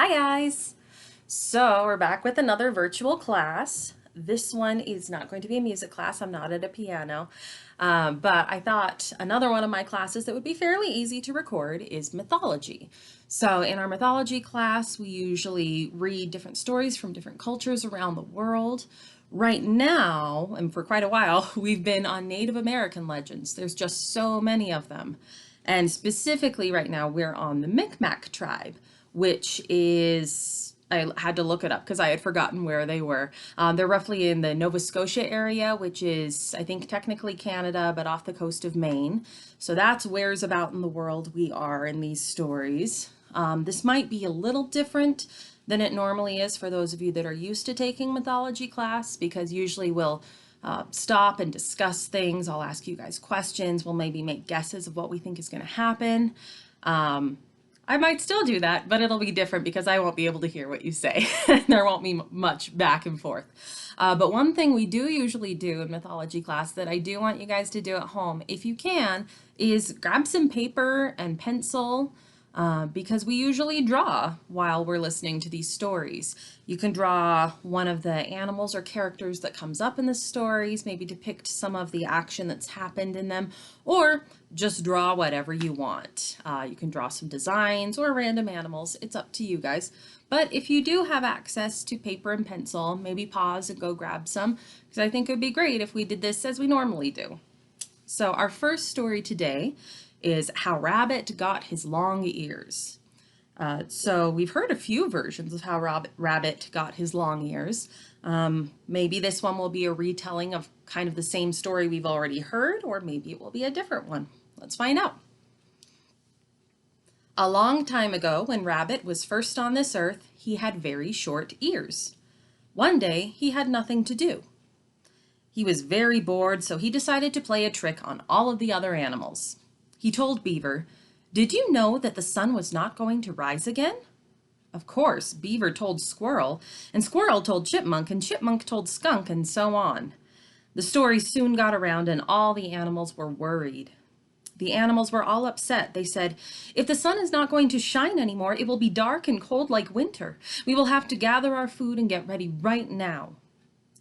Hi guys! So we're back with another virtual class. This one is not going to be a music class. I'm not at a piano. But I thought another one of my classes that would be fairly easy to record is mythology. So in our mythology class, we usually read different stories from different cultures around the world. Right now, and for quite a while, we've been on Native American legends. There's just so many of them. And specifically right now, we're on the Micmac tribe, which is, I had to look it up because I had forgotten where they were. They're roughly in the Nova Scotia area, which is, I think, technically Canada, but off the coast of Maine. So that's where's about in the world we are in these stories. This might be a little different than it normally is for those of you that are used to taking mythology class, because usually we'll stop and discuss things. I'll ask you guys questions. We'll maybe make guesses of what we think is going to happen. I might still do that, but it'll be different because I won't be able to hear what you say. There won't be much back and forth. But one thing we do usually do in mythology class that I do want you guys to do at home, if you can, is grab some paper and pencil, because we usually draw while we're listening to these stories. You can draw one of the animals or characters that comes up in the stories, maybe depict some of the action that's happened in them, or just draw whatever you want. You can draw some designs or random animals. It's up to you guys. But if you do have access to paper and pencil, maybe pause and go grab some, because I think it would be great if we did this as we normally do. So our first story today is How Rabbit Got His Long Ears. So we've heard a few versions of how Rabbit got his long ears. Maybe this one will be a retelling of kind of the same story we've already heard, or maybe it will be a different one. Let's find out. A long time ago, when Rabbit was first on this earth, he had very short ears. One day, he had nothing to do. He was very bored, so he decided to play a trick on all of the other animals. He told Beaver, "Did you know that the sun was not going to rise again?" Of course, Beaver told Squirrel, and Squirrel told Chipmunk, and Chipmunk told Skunk, and so on. The story soon got around, and all the animals were worried. The animals were all upset. They said, "If the sun is not going to shine anymore, it will be dark and cold like winter. We will have to gather our food and get ready right now."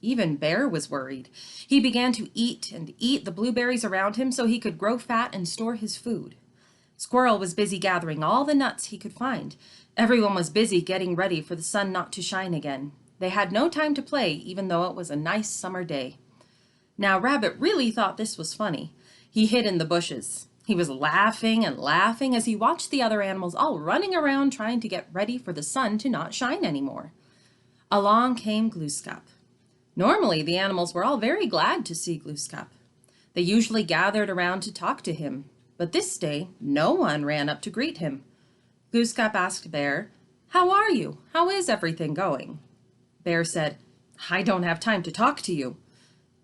Even Bear was worried. He began to eat and eat the blueberries around him so he could grow fat and store his food. Squirrel was busy gathering all the nuts he could find. Everyone was busy getting ready for the sun not to shine again. They had no time to play, even though it was a nice summer day. Now Rabbit really thought this was funny. He hid in the bushes. He was laughing and laughing as he watched the other animals all running around trying to get ready for the sun to not shine anymore. Along came Glooskap. Normally, the animals were all very glad to see Glooskap. They usually gathered around to talk to him, but this day, no one ran up to greet him. Glooskap asked Bear, "How are you? How is everything going?" Bear said, "I don't have time to talk to you."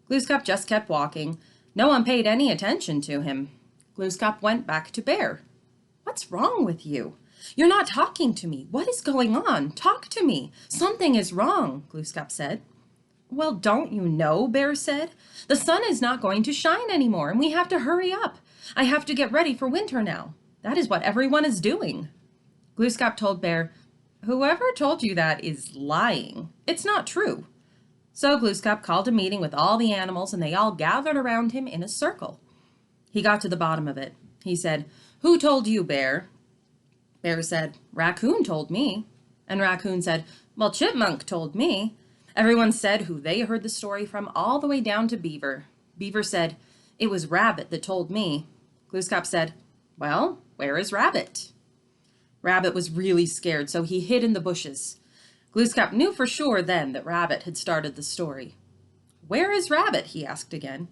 Glooskap just kept walking. No one paid any attention to him. Glooskap went back to Bear. "What's wrong with you? You're not talking to me. What is going on? Talk to me. Something is wrong," Glooskap said. "Well, don't you know?" Bear said. "The sun is not going to shine anymore, and we have to hurry up. I have to get ready for winter now. That is what everyone is doing." Glooskap told Bear, "Whoever told you that is lying. It's not true." So Glooskap called a meeting with all the animals, and they all gathered around him in a circle. He got to the bottom of it. He said, "Who told you, Bear?" Bear said, "Raccoon told me." And Raccoon said, "Well, Chipmunk told me." Everyone said who they heard the story from, all the way down to Beaver. Beaver said, "It was Rabbit that told me." Glooskap said, "Well, where is Rabbit?" Rabbit was really scared, so he hid in the bushes. Glooskap knew for sure then that Rabbit had started the story. "Where is Rabbit?" he asked again.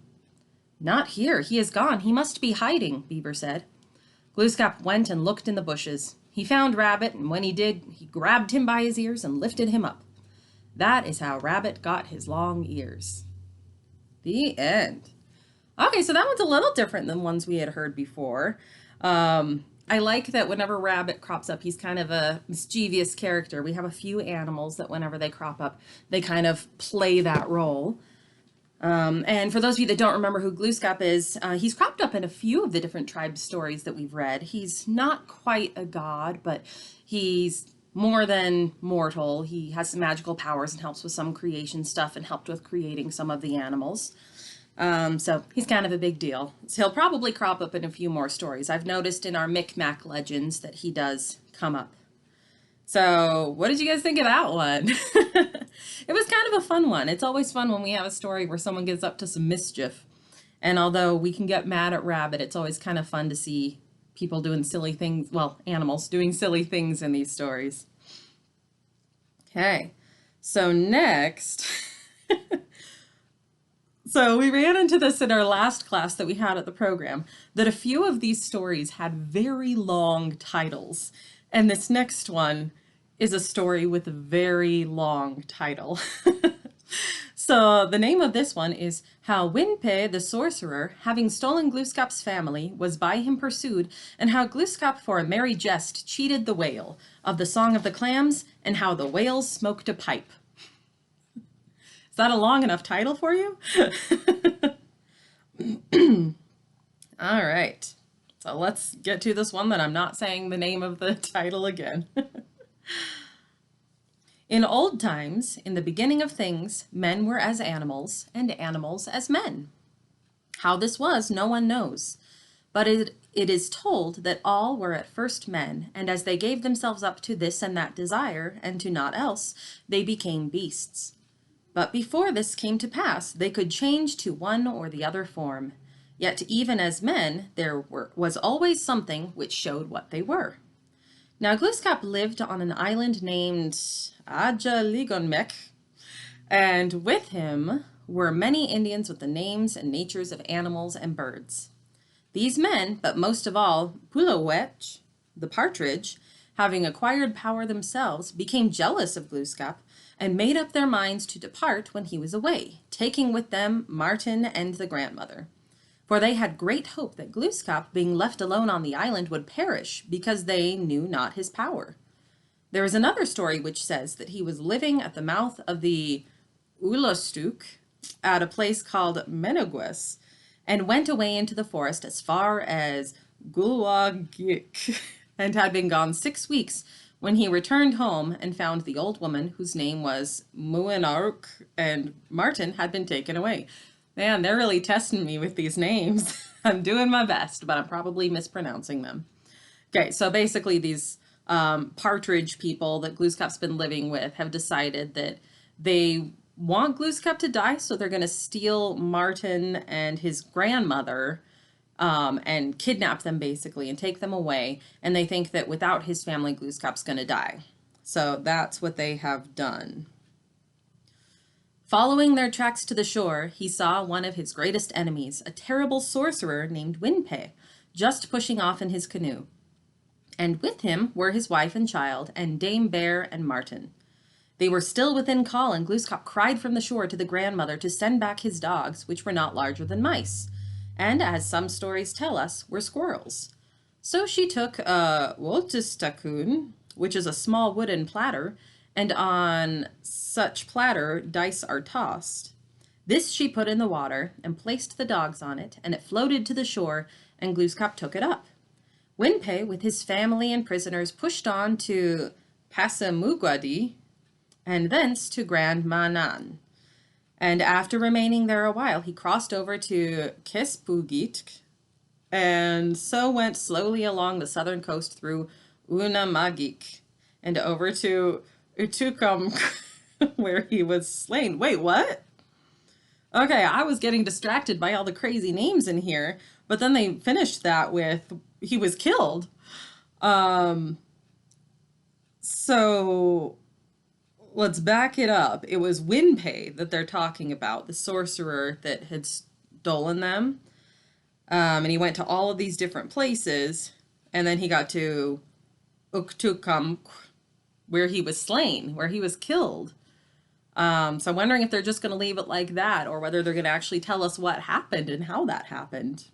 "Not here. He is gone. He must be hiding," Beaver said. Glooskap went and looked in the bushes. He found Rabbit, and when he did, he grabbed him by his ears and lifted him up. That is how Rabbit got his long ears. The end. Okay, so that one's a little different than ones we had heard before. I like that whenever Rabbit crops up, he's kind of a mischievous character. We have a few animals that whenever they crop up, they kind of play that role. And for those of you that don't remember who Glooskap is, he's cropped up in a few of the different tribe stories that we've read. He's not quite a god, but he's more than mortal. He has some magical powers and helps with some creation stuff and helped with creating some of the animals. So he's kind of a big deal. So he'll probably crop up in a few more stories. I've noticed in our Micmac legends that he does come up. So what did you guys think of that one? It was kind of a fun one. It's always fun when we have a story where someone gets up to some mischief. And although we can get mad at Rabbit, it's always kind of fun to see people doing silly things, well, animals doing silly things in these stories. Okay, so next, so we ran into this in our last class that we had at the program, that a few of these stories had very long titles. And this next one is a story with a very long title. So the name of this one is How Winpe the Sorcerer, having stolen Glooskap's family, was by him pursued, and how Glooskap for a merry jest cheated the whale, of the Song of the Clams, and how the whales smoked a pipe. Is that a long enough title for you? All right, so let's get to this one that I'm not saying the name of the title again. In old times, in the beginning of things, men were as animals, and animals as men. How this was, no one knows. But it is told that all were at first men, and as they gave themselves up to this and that desire, and to naught else, they became beasts. But before this came to pass, they could change to one or the other form. Yet even as men, there was always something which showed what they were. Now Glooskap lived on an island named Micmac, and with him were many Indians with the names and natures of animals and birds. These men, but most of all Pulowech, the partridge, having acquired power themselves, became jealous of Glooskap and made up their minds to depart when he was away, taking with them Martin and the grandmother. For they had great hope that Glooskap, being left alone on the island, would perish, because they knew not his power. There is another story which says that he was living at the mouth of the Ulostuk at a place called Menogwes, and went away into the forest as far as Gulwagik, and had been gone 6 weeks, when he returned home and found the old woman, whose name was Muinaruk, and Martin had been taken away. Man, they're really testing me with these names. I'm doing my best, but I'm probably mispronouncing them. Okay, so basically these partridge people that Glooskap's been living with have decided that they want Glooskap to die, so they're going to steal Martin and his grandmother and kidnap them basically and take them away. And they think that without his family, Glooskap's going to die. So that's what they have done. Following their tracks to the shore, he saw one of his greatest enemies, a terrible sorcerer named Winpe, just pushing off in his canoe. And with him were his wife and child, and Dame Bear and Martin. They were still within call, and Glooskap cried from the shore to the grandmother to send back his dogs, which were not larger than mice, and, as some stories tell us, were squirrels. So she took a woltistakun, which is a small wooden platter, and on such platter dice are tossed. This she put in the water and placed the dogs on it, and it floated to the shore, and Glooskap took it up. Winpe, with his family and prisoners, pushed on to Passamaquoddy, and thence to Grand Manan. And after remaining there a while, he crossed over to Kespugitk, and so went slowly along the southern coast through Unamagik, and over to Utukam, where he was slain. Wait, what? Okay, I was getting distracted by all the crazy names in here, but then they finished that with he was killed. So let's back it up. It was Winpe that they're talking about, the sorcerer that had stolen them. And he went to all of these different places, and then he got to Uktukam, where he was slain, where he was killed. So I'm wondering if they're just going to leave it like that, or whether they're going to actually tell us what happened and how that happened.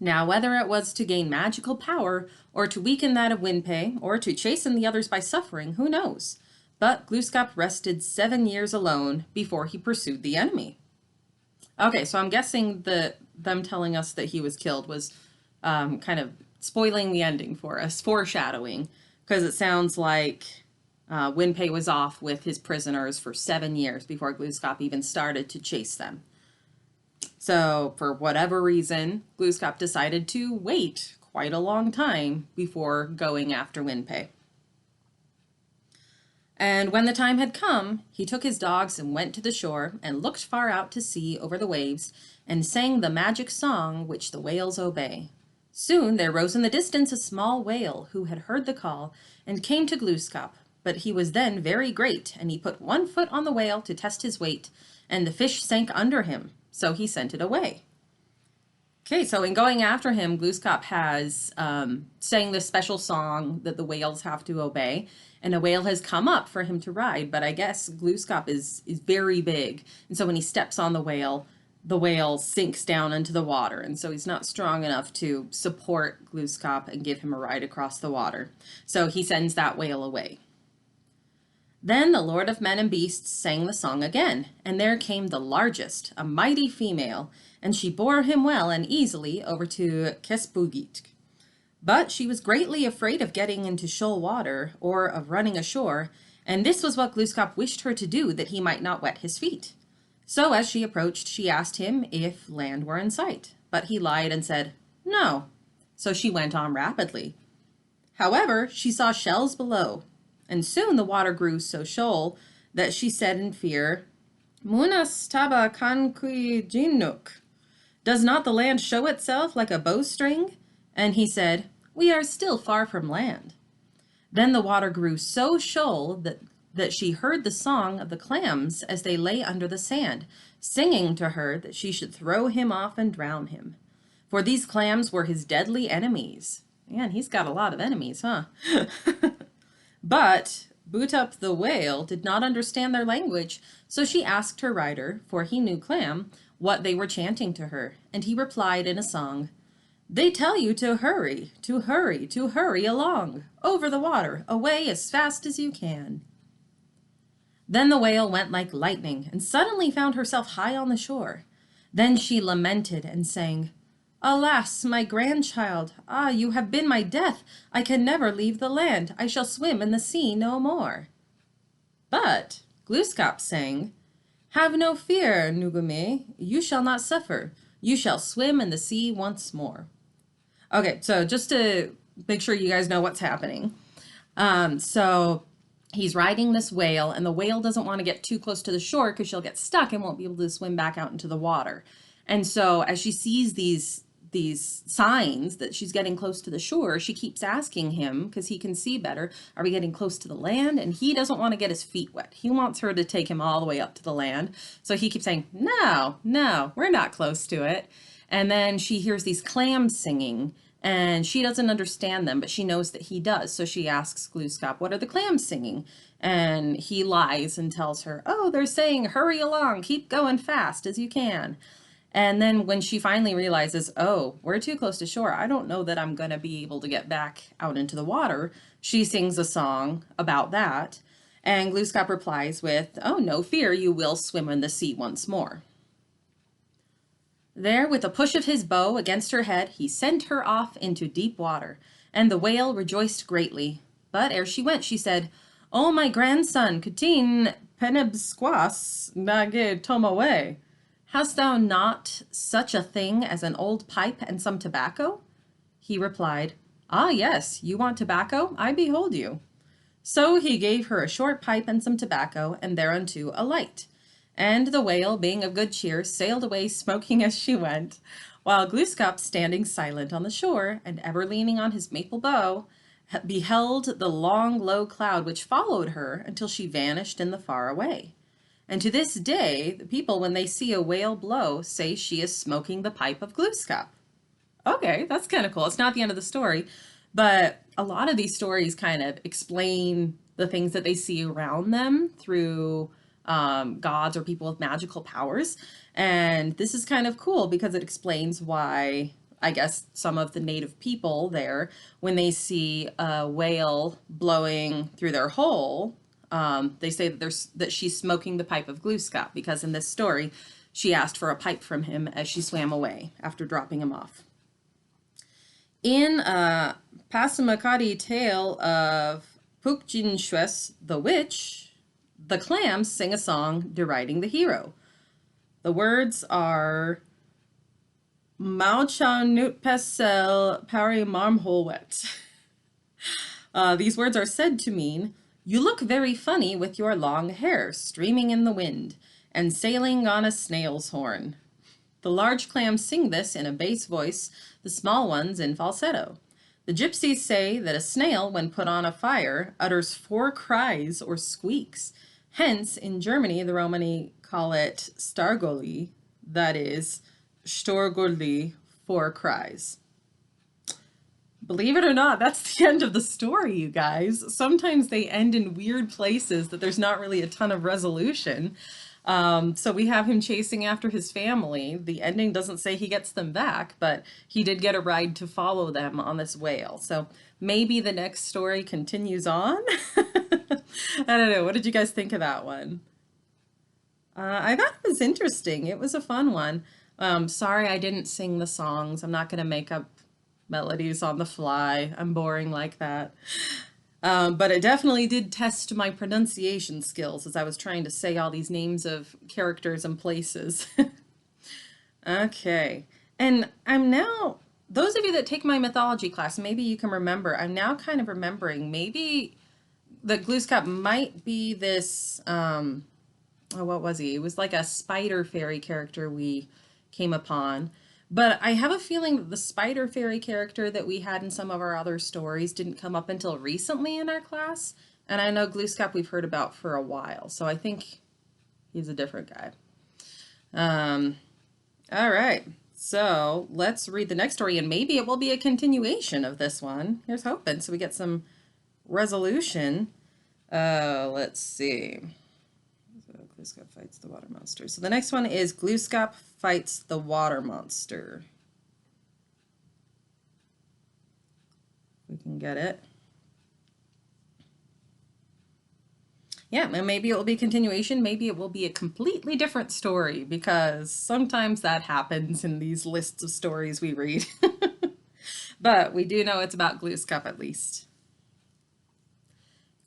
Now, whether it was to gain magical power, or to weaken that of Winpe, or to chasten the others by suffering, who knows? But Glooskap rested 7 years alone before he pursued the enemy. Okay, so I'm guessing that them telling us that he was killed was kind of spoiling the ending for us, foreshadowing. because it sounds like Winpei was off with his prisoners for 7 years before Glooskap even started to chase them. So, for whatever reason, Glooskap decided to wait quite a long time before going after Winpei. And when the time had come, he took his dogs and went to the shore and looked far out to sea over the waves and sang the magic song which the whales obey. Soon there rose in the distance a small whale who had heard the call and came to Glooskap, but he was then very great, and he put one foot on the whale to test his weight, and the fish sank under him, so he sent it away. Okay, so in going after him, Glooskap has sang this special song that the whales have to obey, and a whale has come up for him to ride, but I guess Glooskap is very big, and so when he steps on the whale sinks down into the water, and so he's not strong enough to support Glooskap and give him a ride across the water. So he sends that whale away. Then the Lord of Men and Beasts sang the song again, and there came the largest, a mighty female, and she bore him well and easily over to Kespugit. But she was greatly afraid of getting into shoal water or of running ashore, and this was what Glooskap wished her to do, that he might not wet his feet. So as she approached, she asked him if land were in sight, but he lied and said, "No." So she went on rapidly. However, she saw shells below, and soon the water grew so shoal that she said in fear, "Munas taba kankui jinuk. Does not the land show itself like a bowstring?" And he said, "We are still far from land." Then the water grew so shoal that she heard the song of the clams as they lay under the sand, singing to her that she should throw him off and drown him. For these clams were his deadly enemies. Man, he's got a lot of enemies, huh? But Bootup the whale did not understand their language, so she asked her rider, for he knew clam, what they were chanting to her, and he replied in a song, "They tell you to hurry, to hurry, to hurry along, over the water, away as fast as you can." Then the whale went like lightning, and suddenly found herself high on the shore. Then she lamented and sang, "Alas, my grandchild, ah, you have been my death. I can never leave the land. I shall swim in the sea no more." But Glooskap sang, "Have no fear, Nugume, you shall not suffer. You shall swim in the sea once more." Okay, so just to make sure you guys know what's happening. So he's riding this whale, and the whale doesn't want to get too close to the shore because she'll get stuck and won't be able to swim back out into the water. And so as she sees these signs that she's getting close to the shore, she keeps asking him, because he can see better, "Are we getting close to the land?" And he doesn't want to get his feet wet. He wants her to take him all the way up to the land. So he keeps saying, "No, no, we're not close to it." And then she hears these clams singing, and she doesn't understand them, but she knows that he does. So she asks Glooskap, "What are the clams singing?" And he lies and tells her, "Oh, they're saying, hurry along, keep going fast as you can." And then when she finally realizes, "Oh, we're too close to shore, I don't know that I'm going to be able to get back out into the water," she sings a song about that. And Glooskap replies with, "Oh, no fear, you will swim in the sea once more." There, with a push of his bow against her head, he sent her off into deep water, and the whale rejoiced greatly. But ere she went, she said, "Oh, my grandson, Kutin penebsquas nage tomawe. Hast thou not such a thing as an old pipe and some tobacco?" He replied, "Ah, yes, you want tobacco? I behold you." So he gave her a short pipe and some tobacco, and thereunto a light. And the whale, being of good cheer, sailed away smoking as she went, while Glooskap, standing silent on the shore, and ever leaning on his maple bow, beheld the long, low cloud which followed her until she vanished in the far away. And to this day, the people, when they see a whale blow, say she is smoking the pipe of Glooskap. Okay, that's kind of cool. It's not the end of the story, but a lot of these stories kind of explain the things that they see around them through gods or people with magical powers. And this is kind of cool because it explains why, I guess, some of the native people there, when they see a whale blowing through their hole, they say that she's smoking the pipe of Glooskap, because in this story, she asked for a pipe from him as she swam away after dropping him off. In Passamaquoddy tale of Pukjinshwes the Witch, the clams sing a song deriding the hero. The words are Mauchan Nutpesel Pari Marmholwet. These words are said to mean, "You look very funny with your long hair streaming in the wind and sailing on a snail's horn." The large clams sing this in a bass voice, the small ones in falsetto. The gypsies say that a snail, when put on a fire, utters 4 cries or squeaks. Hence, in Germany, the Romani call it Stargoli, that is, Storgoli, 4 cries. Believe it or not, that's the end of the story, you guys. Sometimes they end in weird places that there's not really a ton of resolution. So we have him chasing after his family. The ending doesn't say he gets them back, but he did get a ride to follow them on this whale. So maybe the next story continues on. I don't know. What did you guys think of that one? I thought it was interesting. It was a fun one. Sorry I didn't sing the songs. I'm not going to make up melodies on the fly. I'm boring like that. But it definitely did test my pronunciation skills as I was trying to say all these names of characters and places. Okay. And I'm now, those of you that take my mythology class, maybe you can remember, I'm now kind of remembering maybe that Glooskap might be this, oh, what was he? It was like a spider fairy character we came upon. But I have a feeling that the spider fairy character that we had in some of our other stories didn't come up until recently in our class. And I know Glooskap we've heard about for a while, so I think he's a different guy. All right, so let's read the next story, and maybe it will be a continuation of this one. Here's hoping, so we get some resolution. Let's see. Glooskap fights the water monster. So the next one is Glooskap fights the water monster. We can get it. Yeah, and maybe it will be a continuation. Maybe it will be a completely different story, because sometimes that happens in these lists of stories we read. But we do know it's about Glooskap at least.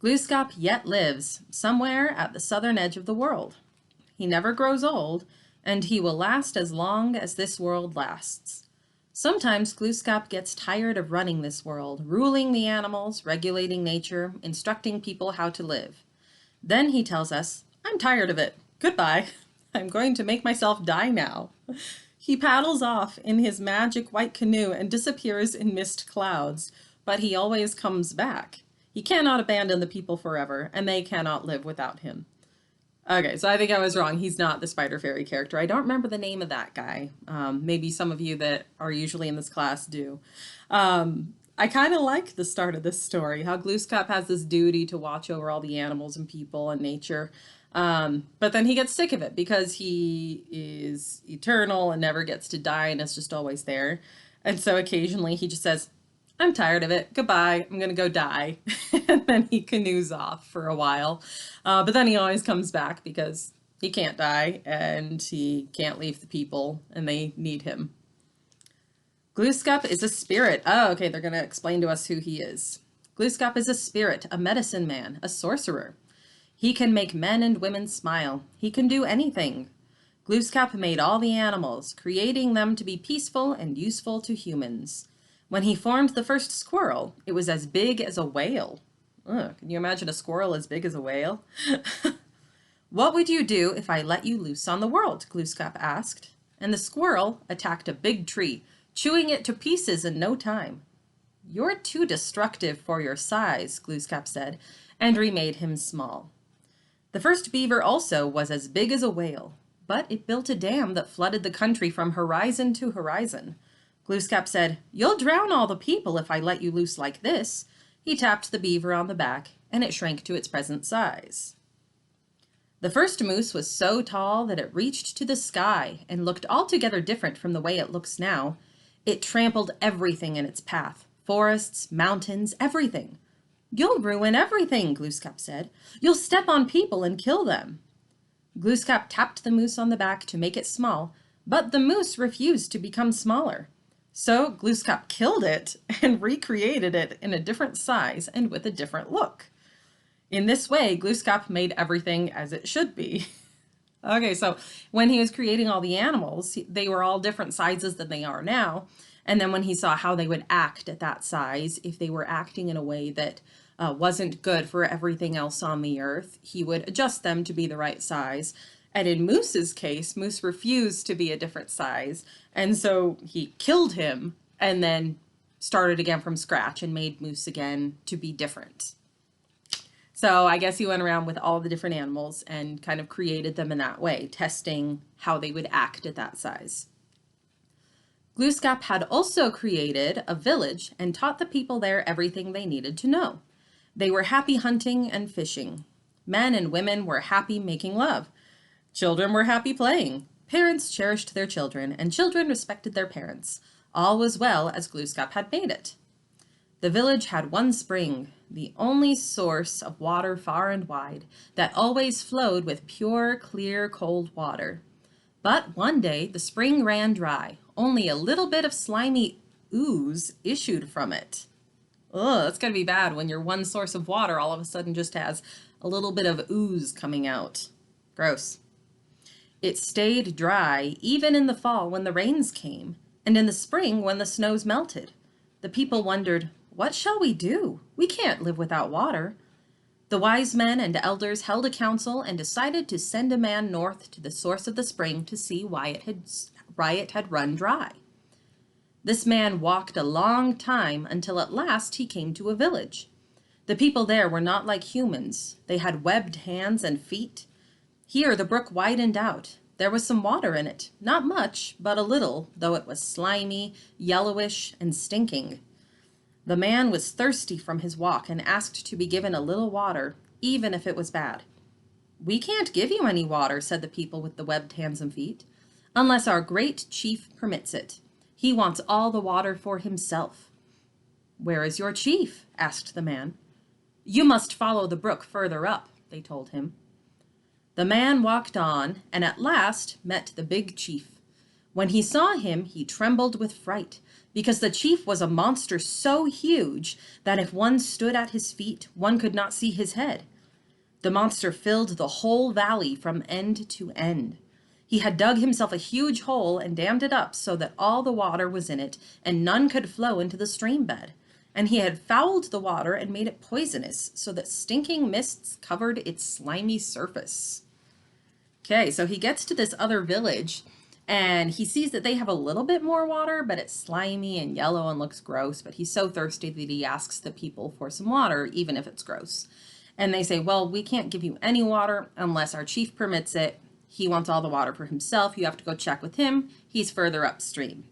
Glooskap yet lives somewhere at the southern edge of the world. He never grows old, and he will last as long as this world lasts. Sometimes Glooskap gets tired of running this world, ruling the animals, regulating nature, instructing people how to live. Then he tells us, "I'm tired of it. Goodbye. I'm going to make myself die now." He paddles off in his magic white canoe and disappears in mist clouds, but he always comes back. He cannot abandon the people forever, and they cannot live without him. Okay, so I think I was wrong. He's not the Spider Fairy character. I don't remember the name of that guy. Maybe some of you that are usually in this class do. I kind of like the start of this story, how Glooskap has this duty to watch over all the animals and people and nature. But then he gets sick of it because he is eternal and never gets to die and is just always there. And so occasionally he just says, "I'm tired of it. Goodbye. I'm going to go die." And then he canoes off for a while. But then he always comes back because he can't die and he can't leave the people and they need him. Glooskap is a spirit. Oh, okay. They're going to explain to us who he is. Glooskap is a spirit, a medicine man, a sorcerer. He can make men and women smile. He can do anything. Glooskap made all the animals, creating them to be peaceful and useful to humans. When he formed the first squirrel, it was as big as a whale. Ugh, can you imagine a squirrel as big as a whale? "What would you do if I let you loose on the world?" Glooskap asked. And the squirrel attacked a big tree, chewing it to pieces in no time. "You're too destructive for your size," Glooskap said, and remade him small. The first beaver also was as big as a whale, but it built a dam that flooded the country from horizon to horizon. Glooskap said, "You'll drown all the people if I let you loose like this." He tapped the beaver on the back, and it shrank to its present size. The first moose was so tall that it reached to the sky and looked altogether different from the way it looks now. It trampled everything in its path, forests, mountains, everything. "You'll ruin everything," Glooskap said. "You'll step on people and kill them." Glooskap tapped the moose on the back to make it small, but the moose refused to become smaller. So Glooskap killed it and recreated it in a different size and with a different look. In this way, Glooskap made everything as it should be. Okay, so when he was creating all the animals, they were all different sizes than they are now. And then when he saw how they would act at that size, if they were acting in a way that wasn't good for everything else on the earth, he would adjust them to be the right size. And in Moose's case, Moose refused to be a different size. And so he killed him and then started again from scratch and made Moose again to be different. So I guess he went around with all the different animals and kind of created them in that way, testing how they would act at that size. Glooskap had also created a village and taught the people there everything they needed to know. They were happy hunting and fishing. Men and women were happy making love. Children were happy playing. Parents cherished their children, and children respected their parents. All was well as Glooskap had made it. The village had one spring, the only source of water far and wide, that always flowed with pure, clear, cold water. But one day the spring ran dry. Only a little bit of slimy ooze issued from it. Ugh, that's gonna be bad when your one source of water all of a sudden just has a little bit of ooze coming out. Gross. It stayed dry even in the fall when the rains came, and in the spring when the snows melted. The people wondered, "What shall we do? We can't live without water." The wise men and elders held a council and decided to send a man north to the source of the spring to see why it had run dry. This man walked a long time until at last he came to a village. The people there were not like humans. They had webbed hands and feet. Here the brook widened out. There was some water in it, not much, but a little, though it was slimy, yellowish, and stinking. The man was thirsty from his walk and asked to be given a little water, even if it was bad. "We can't give you any water," said the people with the webbed hands and feet, "unless our great chief permits it. He wants all the water for himself." "Where is your chief?" asked the man. "You must follow the brook further up," they told him. The man walked on and at last met the big chief. When he saw him, he trembled with fright, because the chief was a monster so huge that if one stood at his feet, one could not see his head. The monster filled the whole valley from end to end. He had dug himself a huge hole and dammed it up so that all the water was in it and none could flow into the stream bed. And he had fouled the water and made it poisonous so that stinking mists covered its slimy surface. Okay, so he gets to this other village and he sees that they have a little bit more water, but it's slimy and yellow and looks gross. But he's so thirsty that he asks the people for some water, even if it's gross. And they say, "Well, we can't give you any water unless our chief permits it. He wants all the water for himself. You have to go check with him. He's further upstream."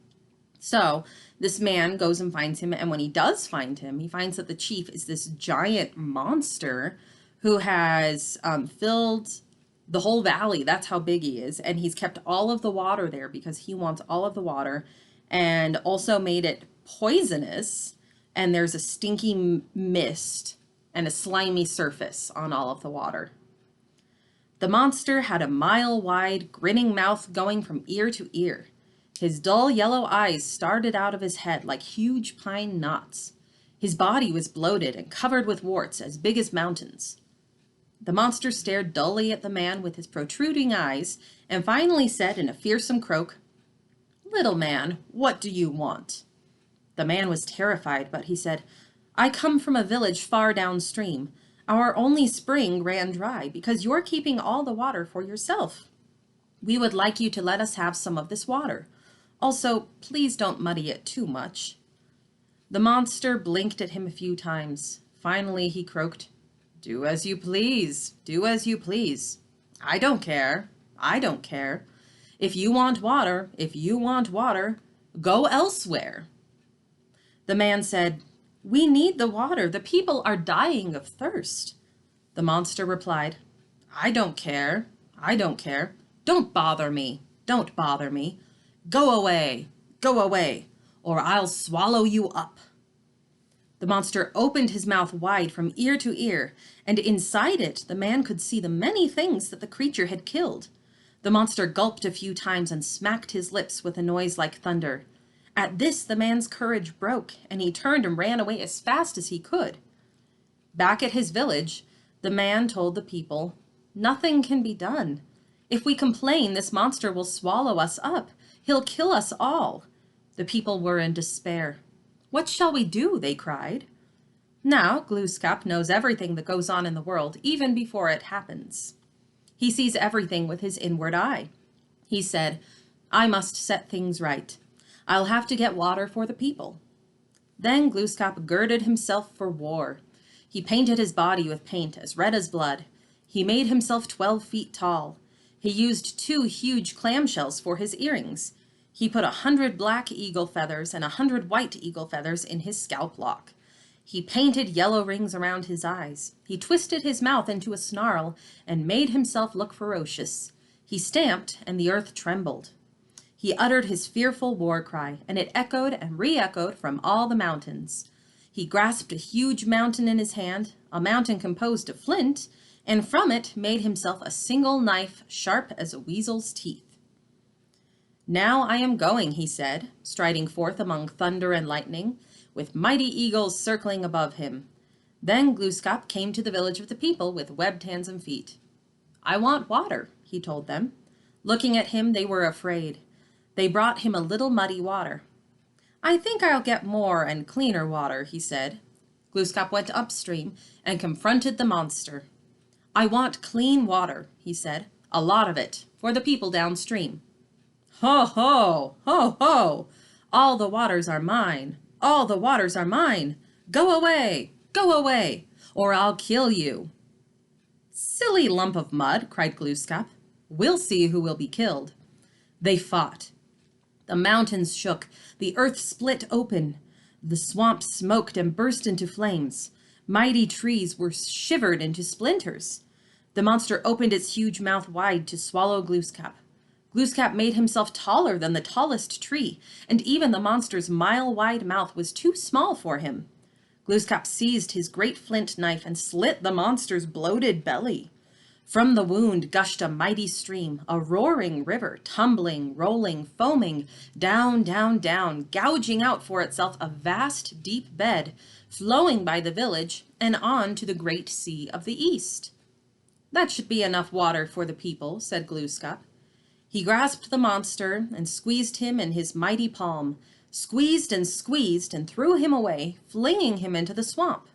So this man goes and finds him. And when he does find him, he finds that the chief is this giant monster who has filled the whole valley. That's how big he is. And he's kept all of the water there because he wants all of the water, and also made it poisonous. And there's a stinky mist and a slimy surface on all of the water. The monster had a mile-wide, grinning mouth going from ear to ear. His dull yellow eyes started out of his head like huge pine knots. His body was bloated and covered with warts as big as mountains. The monster stared dully at the man with his protruding eyes and finally said in a fearsome croak, "Little man, what do you want?" The man was terrified, but he said, "I come from a village far downstream. Our only spring ran dry because you're keeping all the water for yourself. We would like you to let us have some of this water. Also, please don't muddy it too much." The monster blinked at him a few times. Finally, he croaked, "Do as you please. Do as you please. I don't care. I don't care. If you want water, go elsewhere." The man said, "We need the water. The people are dying of thirst." The monster replied, "I don't care. I don't care. Don't bother me. Don't bother me. Go away. Go away, or I'll swallow you up." The monster opened his mouth wide from ear to ear, and inside it the man could see the many things that the creature had killed. The monster gulped a few times and smacked his lips with a noise like thunder. At this, the man's courage broke, and he turned and ran away as fast as he could. Back at his village, the man told the people, "Nothing can be done. If we complain, this monster will swallow us up. He'll kill us all." The people were in despair. "What shall we do?" they cried. Now, Glooskap knows everything that goes on in the world, even before it happens. He sees everything with his inward eye. He said, "I must set things right. I'll have to get water for the people." Then Glooskap girded himself for war. He painted his body with paint as red as blood. He made himself 12 feet tall. He used 2 huge clamshells for his earrings. He put 100 black eagle feathers and 100 white eagle feathers in his scalp lock. He painted yellow rings around his eyes. He twisted his mouth into a snarl and made himself look ferocious. He stamped, and the earth trembled. He uttered his fearful war cry, and it echoed and re-echoed from all the mountains. He grasped a huge mountain in his hand, a mountain composed of flint, and from it made himself a single knife sharp as a weasel's teeth. "Now I am going," he said, striding forth among thunder and lightning, with mighty eagles circling above him. Then Glooskap came to the village of the people with webbed hands and feet. "I want water," he told them. Looking at him, they were afraid. They brought him a little muddy water. "I think I'll get more and cleaner water," he said. Glooskap went upstream and confronted the monster. "I want clean water," he said, "a lot of it, for the people downstream." "Ho, ho, ho, ho! All the waters are mine. All the waters are mine. Go away, or I'll kill you." "Silly lump of mud," cried Glooskap. "We'll see who will be killed." They fought. The mountains shook. The earth split open. The swamp smoked and burst into flames. Mighty trees were shivered into splinters. The monster opened its huge mouth wide to swallow Glooskap. Glooskap made himself taller than the tallest tree, and even the monster's mile-wide mouth was too small for him. Glooskap seized his great flint knife and slit the monster's bloated belly. From the wound gushed a mighty stream, a roaring river, tumbling, rolling, foaming, down, down, down, gouging out for itself a vast, deep bed, flowing by the village and on to the great sea of the east. "That should be enough water for the people," said Glooskap. He grasped the monster and squeezed him in his mighty palm, squeezed and threw him away, flinging him into the swamp.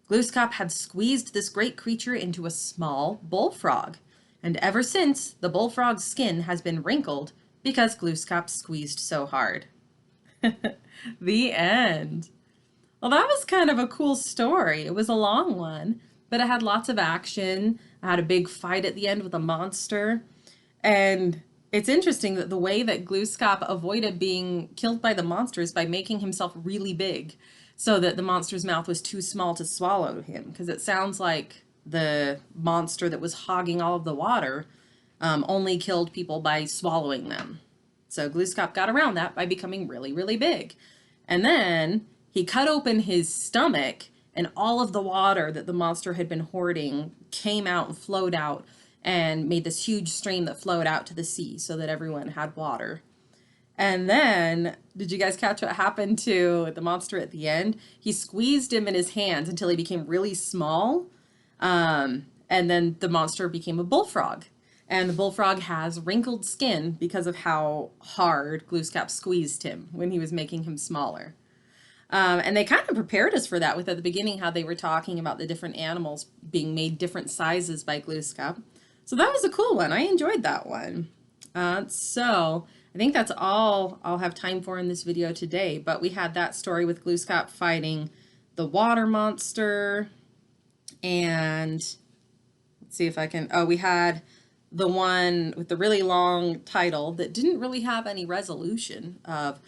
Glooskap had squeezed this great creature into a small bullfrog, and ever since the bullfrog's skin has been wrinkled because Glooskap squeezed so hard. The end. Well, that was kind of a cool story. It was a long one, but it had lots of action. I had a big fight at the end with a monster. And it's interesting that the way that Glooskap avoided being killed by the monster is by making himself really big so that the monster's mouth was too small to swallow him. Because it sounds like the monster that was hogging all of the water only killed people by swallowing them. So Glooskap got around that by becoming really, really big. And then he cut open his stomach, and all of the water that the monster had been hoarding came out and flowed out and made this huge stream that flowed out to the sea so that everyone had water. And then, did you guys catch what happened to the monster at the end? He squeezed him in his hands until he became really small. And then the monster became a bullfrog. And the bullfrog has wrinkled skin because of how hard Glooskap squeezed him when he was making him smaller. And they kind of prepared us for that with at the beginning how they were talking about the different animals being made different sizes by Glooskap. So that was a cool one. I enjoyed that one. So I think that's all I'll have time for in this video today. But we had that story with Glooskap fighting the water monster. And let's see if I can... Oh, we had the one with the really long title that didn't really have any resolution of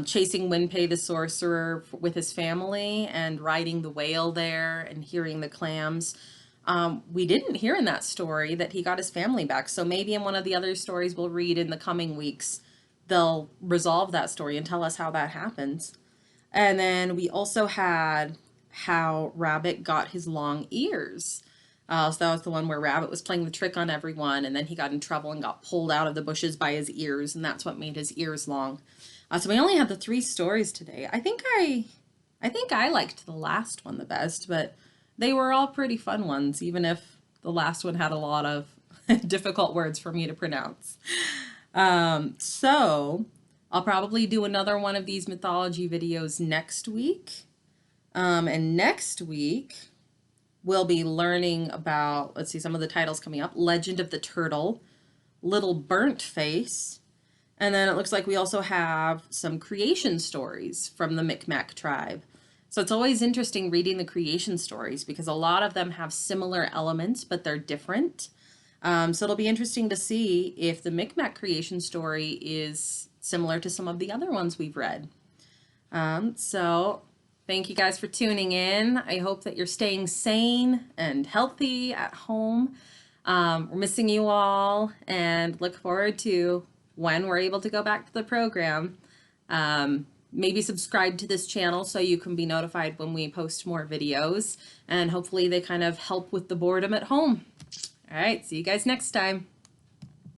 chasing Winpei the sorcerer with his family and riding the whale there and hearing the clams. We didn't hear in that story that he got his family back. So maybe in one of the other stories we'll read in the coming weeks, they'll resolve that story and tell us how that happens. And then we also had how Rabbit got his long ears. So that was the one where Rabbit was playing the trick on everyone, and then he got in trouble and got pulled out of the bushes by his ears, and that's what made his ears long. So we only had the 3 stories today. I think I liked the last one the best, but they were all pretty fun ones, even if the last one had a lot of difficult words for me to pronounce. So I'll probably do another one of these mythology videos next week. And next week we'll be learning about, let's see, some of the titles coming up: Legend of the Turtle, Little Burnt Face, and then it looks like we also have some creation stories from the Micmac tribe. So it's always interesting reading the creation stories because a lot of them have similar elements, but they're different. So it'll be interesting to see if the Micmac creation story is similar to some of the other ones we've read. So thank you guys for tuning in. I hope that you're staying sane and healthy at home. We're missing you all and look forward to when we're able to go back to the program. Maybe subscribe to this channel so you can be notified when we post more videos, and hopefully they kind of help with the boredom at home. All right, see you guys next time.